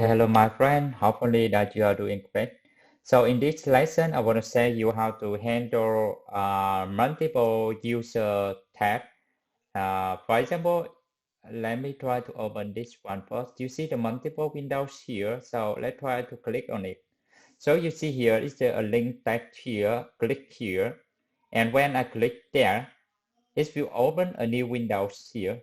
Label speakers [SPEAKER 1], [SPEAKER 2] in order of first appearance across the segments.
[SPEAKER 1] Hello, my friend. Hopefully that you are doing great. So in this lesson, I want to say you how to handle multiple user tab. For example, let me try to open this one first. You see the multiple windows here. So let's try to click on it. So you see here is there a link text here. Click here, and when I click there, it will open a new Windows here.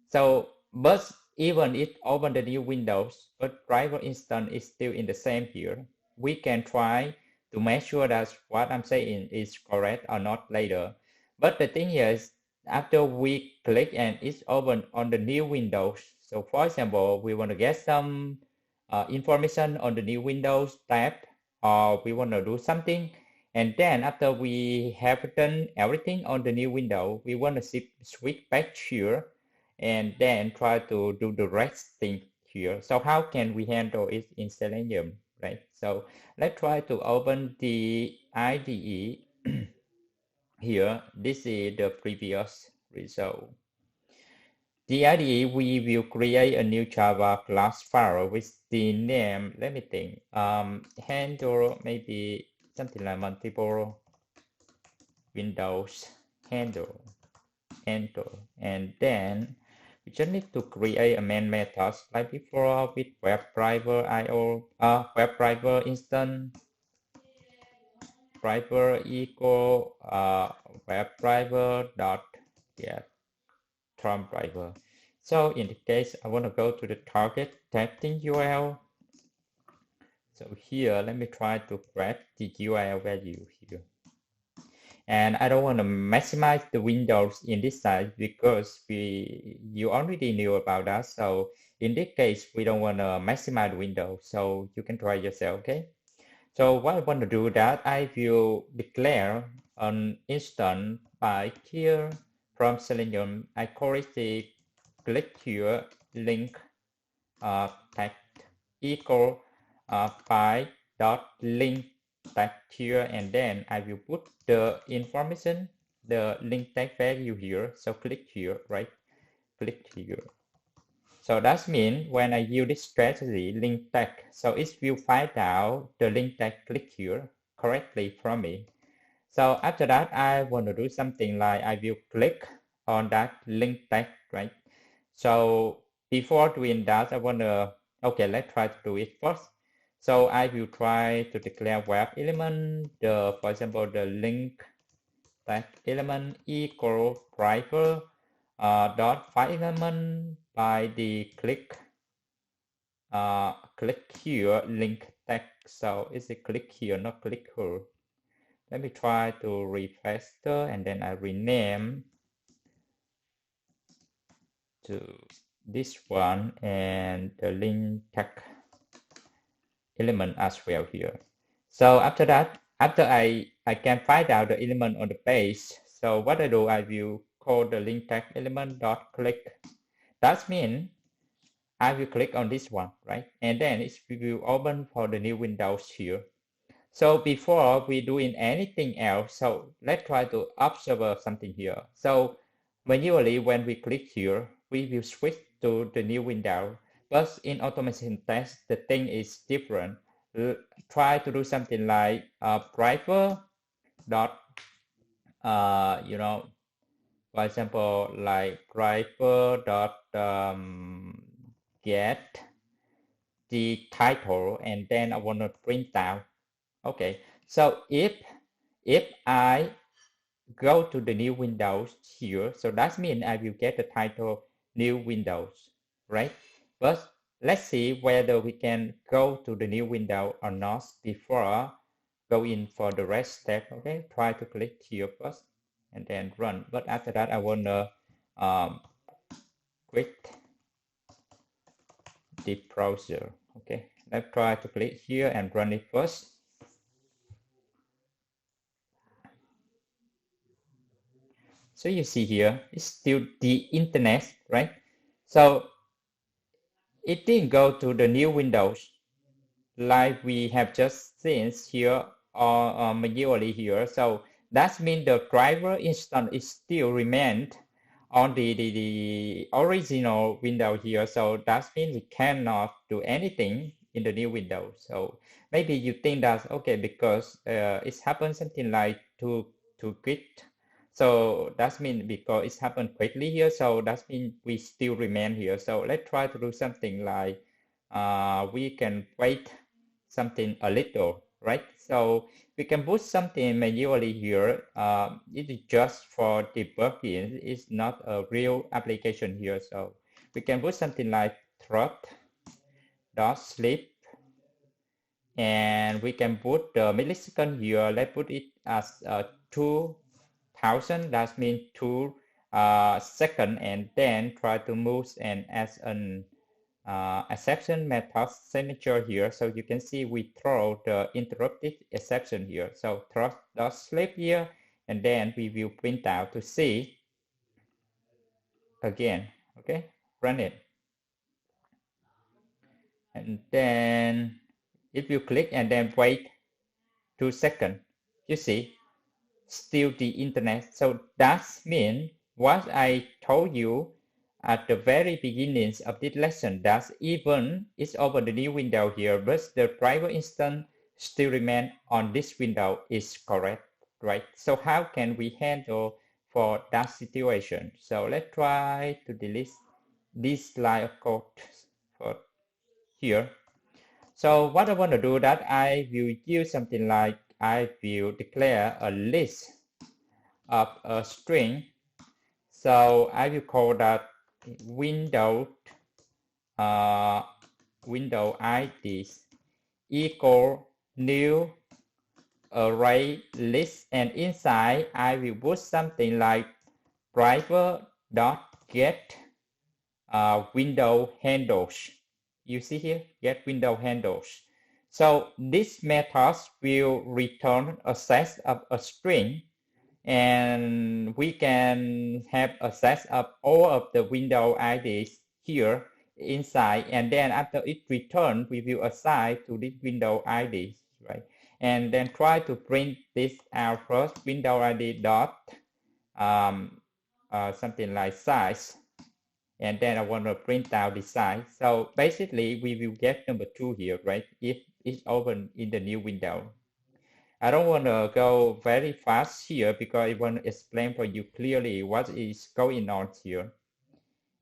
[SPEAKER 1] So, but even it open the new Windows, but driver instance is still in the same here. We can try to make sure that what I'm saying is correct or not later. But the thing is, after we click and it's open on the new Windows. So for example, we want to get some information on the new Windows tab, or we want to do something. And then after we have done everything on the new window, we want to switch back here and then try to do the rest thing here. So how can we handle it in Selenium, right? So let's try to open the IDE here. This is the previous result. The IDE, we will create a new Java class file with the name, let me think, handle, maybe something like multiple Windows handle, and then we just need to create a main method like before with WebDriver IO, WebDriver instance, driver equal WebDriver dot get from driver. So in the case, I want to go to the target testing URL. So here, let me try to grab the URL value here. And I don't want to maximize the windows in this side because you already knew about that. So in this case, we don't want to maximize the window. So you can try yourself, okay? So what I want to do that I will declare an instance by here from Selenium. I call it the click here link text equal by dot link text here, and then I will put the information, the link text value here. So click here, right? Click here. So that means when I use this strategy link text, so it will find out the link text click here correctly from me. So after that, I want to do something like I will click on that link text, right? So before doing that, I want to, okay, let's try to do it first. So I will try to declare web element, for example, the link text element equal driver dot file element by the click here link text. So it's a click here, not click here. Let me try to refactor and then I rename to this one and the link text element as well here. So after that, after I can find out the element on the page, so what I do, I will call the link text element dot click. That means I will click on this one, right? And then it will open for the new Windows here. So before we doing anything else, so let's try to observe something here. So manually, when we click here, we will switch to the new window. But in automation test, the thing is different. Try to do something like driver dot, for example, like driver dot get the title, and then I want to print out. Okay, so if I go to the new Windows here, so that means I will get the title new Windows, right? But let's see whether we can go to the new window or not before going for the rest step. Okay, try to click here first and then run. But after that, I want to quit the browser. Okay, let's try to click here and run it first. So you see here, it's still the internet, right? So it didn't go to the new Windows like we have just seen here or manually here. So that means the driver instance is still remained on the original window here. So that means we cannot do anything in the new window. So maybe you think that okay, because it's happened something like too quick. So that means because it's happened quickly here, so that means we still remain here. So let's try to do something like we can wait something a little, right? So we can put something manually here. It is just for debugging. It's not a real application here. So we can put something like throat dot sleep, and we can put the millisecond here. Let's put it as 2000. That means 2 seconds, and then try to move and as an exception method signature here. So you can see we throw the interrupted exception here. So throw dot sleep here, and then we will print out to see again. Okay, run it, and then if you click and then wait 2 seconds, you see still the internet. So that means what I told you at the very beginnings of this lesson, that even it's over the new window here, but the private instance still remain on this window is correct, right? So how can we handle for that situation? So let's try to delete this line of code for here. So what I want to do that I will use something like I will declare a list of a string. So I will call that window window IDs equal new array list, and inside I will put something like private dot get window handles. You see here, get window handles. So this method will return a set of a string, and we can have access of all of the window IDs here inside, and then after it returns, we will assign to this window IDs, right? And then try to print this out first, window ID dot something like size, and then I want to print out the size. So basically we will get number 2 here, right? If it's open in the new window. I don't want to go very fast here because I want to explain for you clearly what is going on here.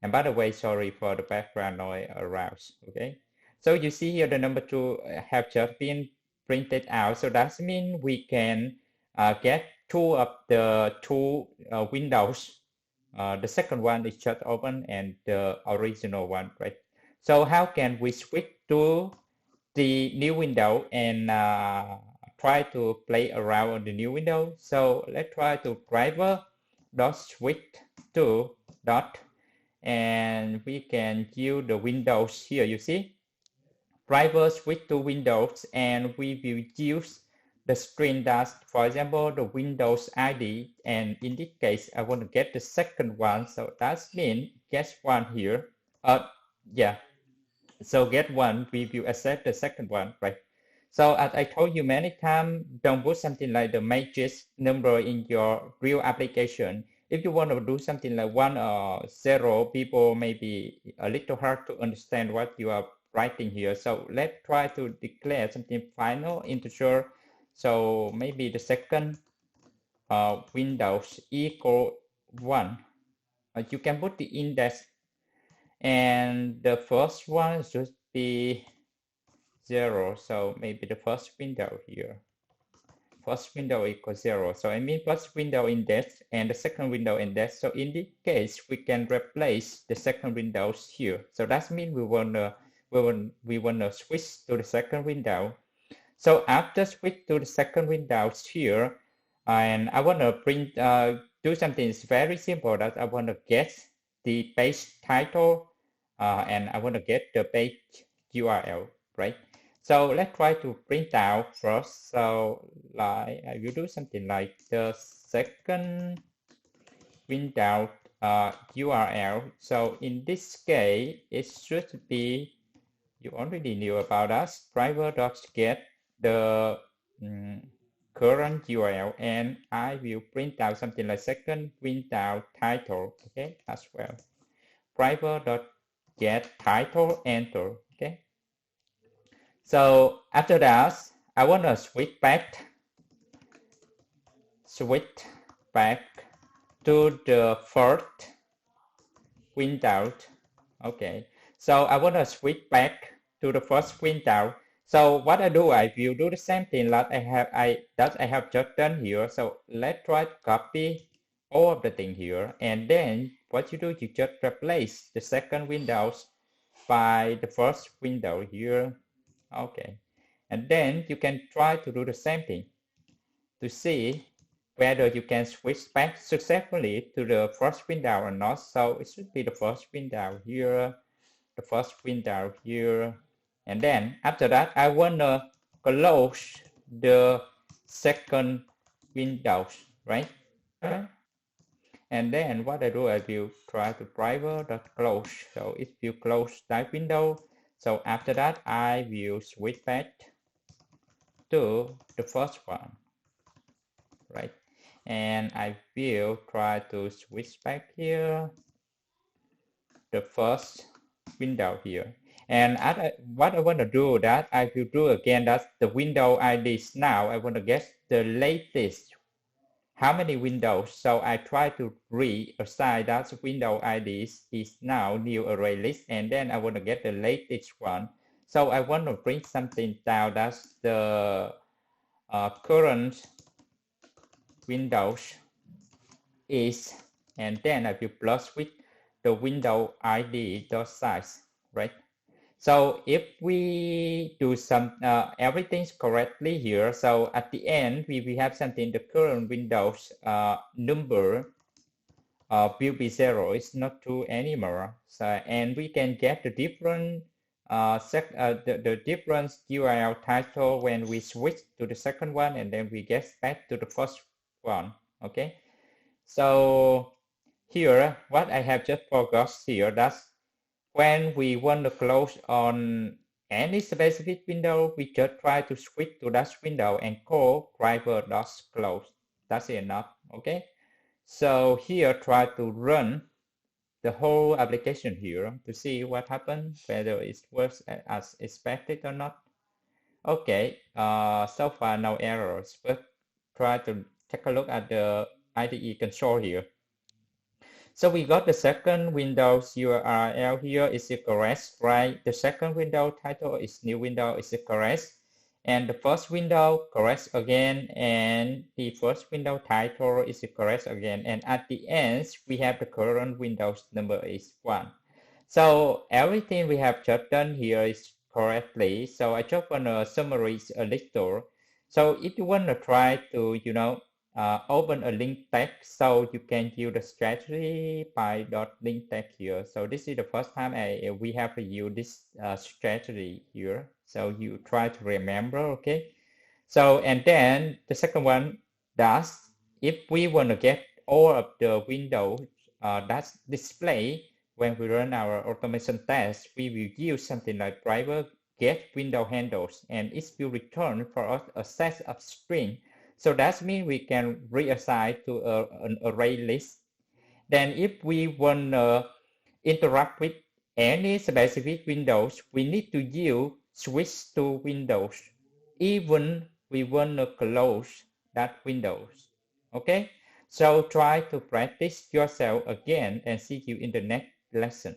[SPEAKER 1] And by the way, sorry for the background noise around, okay? So you see here the number 2 have just been printed out. So that means we can get 2 of the 2 windows. The second one is just open and the original one, right? So how can we switch to the new window and try to play around on the new window? So let's try to driver dot switch to dot, and we can use the windows here. You see, driver switch to windows, and we will use the string that, for example, the Windows ID, and in this case, I want to get the second one. So that means get one here. Yeah. So get one, we will accept the second one, right? So as I told you many times, don't put something like the matrix number in your real application. If you want to do something like 1 or 0, people may be a little hard to understand what you are writing here. So let's try to declare something final integer. So maybe the second Windows equal 1. You can put the index, and the first one should be 0. So maybe the first window here. First window equals 0. So I mean first window index and the second window index. So in this case, we can replace the second windows here. So that means we wanna switch to the second window. So after switch to the second windows here, and I wanna print do something very simple, that I wanna get the page title and I wanna get the page URL, right? So let's try to print out first. So like I will do something like the second window URL. So in this case, it should be, you already knew about us, driver.get the current URL, and I will print out something like second window title, okay, as well. Driver.get title, enter, okay. So after that, I want to switch back to the first window. Okay, so I want to switch back to the first window. So what I do, I will do the same thing that I have just done here. So let's try to copy all of the thing here, and then what you do, you just replace the second windows by the first window here. Okay, and then you can try to do the same thing to see whether you can switch back successfully to the first window or not. So it should be the first window here, the first window here, and then after that I want to close the second windows, right? And then what I do, I will try to driver.close. So it will close that window. So after that I will switch back to the first one, right? And I will try to switch back here the first window here. And what I want to do that I will do again, that's the window IDs. Now I want to get the latest, how many windows. So I try to reassign that window IDs is now new array list, and then I want to get the latest one. So I want to bring something down, that's the current Windows is, and then I will plus with the window ID dot size, right? So if we do some everything's correctly here, so at the end we have something, the current Windows number will be 0, it's not true anymore. So, and we can get the different the different URL title when we switch to the second one, and then we get back to the first one. Okay, so here what I have just forgot here, that's when we want to close on any specific window, we just try to switch to that window and call driver.close. That's enough. Okay, so here try to run the whole application here to see what happens, whether it works as expected or not. Okay, so far no errors, but try to take a look at the IDE console here. So we got the second Windows URL here is correct, right? The second window title is new window is correct, and the first window correct again, and the first window title is correct again, and at the end we have the current Windows number is 1. So everything we have just done here is correctly. So I just want to summarize a little. So if you want to try to, open a link tag, so you can use the strategy by .link tag here. So this is the first time we have to use this strategy here. So you try to remember, okay? So, and then the second one, that's if we want to get all of the windows that's display when we run our automation test, we will use something like driver get window handles, and it will return for us a set of string. So that means we can reassign to an array list. Then if we want to interact with any specific windows, we need to use switch to windows, even we want to close that windows. Okay, so try to practice yourself again and see you in the next lesson.